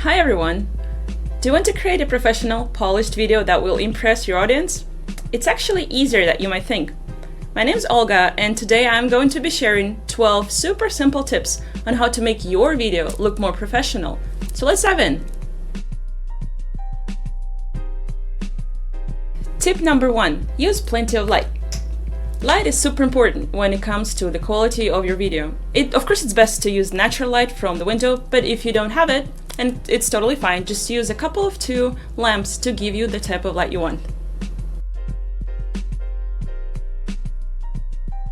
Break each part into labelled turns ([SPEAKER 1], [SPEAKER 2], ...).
[SPEAKER 1] Hi everyone! Do you want to create a professional, polished video that will impress your audience? It's actually easier than you might think. My name is Olga, and today I'm going to be sharing 12 super simple tips on how to make your video look more professional. So let's dive in! Tip number 1. Use plenty of light. Light is super important when it comes to the quality of your video. Of course, it's best to use natural light from the window, but if you don't have it, and it's totally fine, just use a couple of 2 lamps to give you the type of light you want.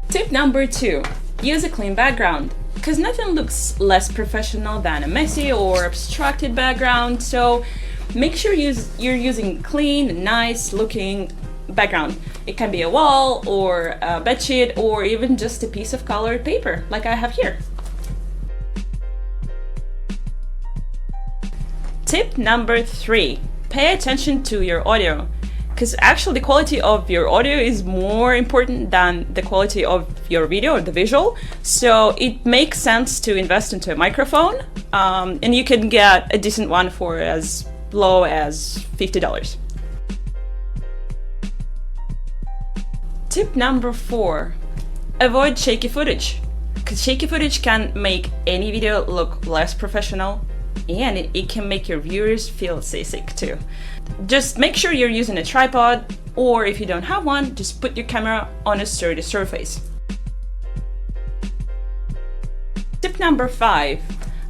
[SPEAKER 1] Tip number 2. Use a clean background. Because nothing looks less professional than a messy or abstracted background, so make sure you're using clean, nice looking background. It can be a wall or a bedsheet or even just a piece of colored paper like I have here. Tip number 3. Pay attention to your audio, because actually the quality of your audio is more important than the quality of your video or the visual, so it makes sense to invest into a microphone, and you can get a decent one for as low as $50. Tip number 4. Avoid shaky footage, because shaky footage can make any video look less professional, and it can make your viewers feel seasick too. Just make sure you're using a tripod, or if you don't have one, just put your camera on a sturdy surface. Tip number 5.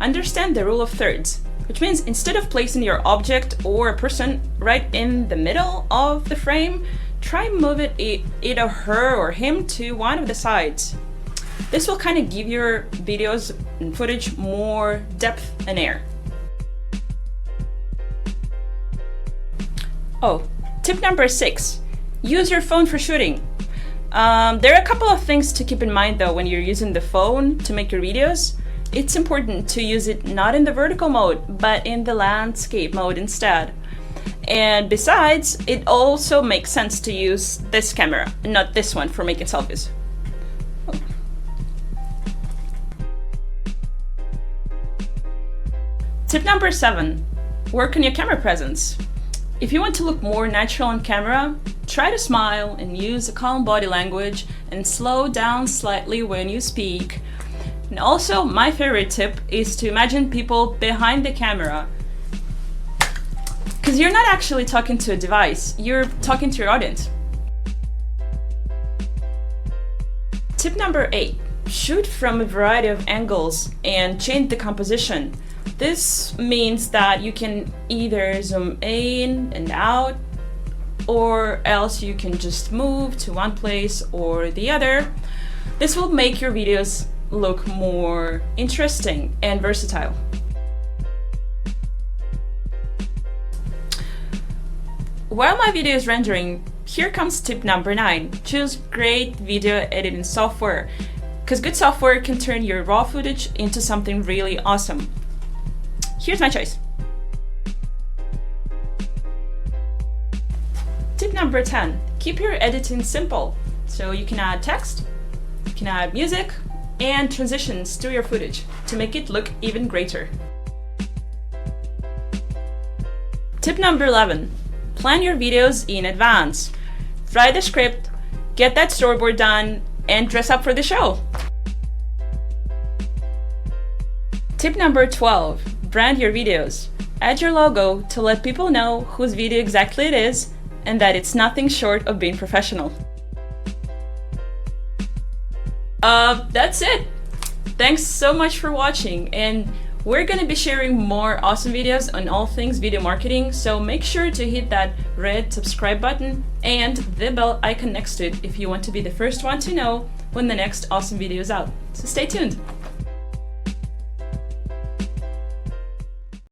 [SPEAKER 1] Understand the rule of thirds, which means instead of placing your object or a person right in the middle of the frame, try move it either her or him to one of the sides. This will kind of give your videos and footage more depth and air. Oh, tip number 6. Use your phone for shooting. There are a couple of things to keep in mind though when you're using the phone to make your videos. It's important to use it not in the vertical mode, but in the landscape mode instead. And besides, it also makes sense to use this camera, not this one, for making selfies. Oh. Tip number 7. Work on your camera presence. If you want to look more natural on camera, try to smile and use a calm body language and slow down slightly when you speak. And also, my favorite tip is to imagine people behind the camera. Because you're not actually talking to a device, you're talking to your audience. Tip number 8. Shoot from a variety of angles and change the composition. This means that you can either zoom in and out, or else you can just move to one place or the other. This will make your videos look more interesting and versatile. While my video is rendering, here comes tip number 9. Choose great video editing software, because good software can turn your raw footage into something really awesome. Here's my choice. Tip number 10. Keep your editing simple. So you can add text, you can add music, and transitions to your footage to make it look even greater. Tip number 11. Plan your videos in advance. Write the script, get that storyboard done, and dress up for the show. Tip number 12. Brand your videos. Add your logo to let people know whose video exactly it is and that it's nothing short of being professional. That's it. Thanks so much for watching, and we're gonna be sharing more awesome videos on all things video marketing, so make sure to hit that red subscribe button and the bell icon next to it if you want to be the first one to know when the next awesome video is out. So stay tuned.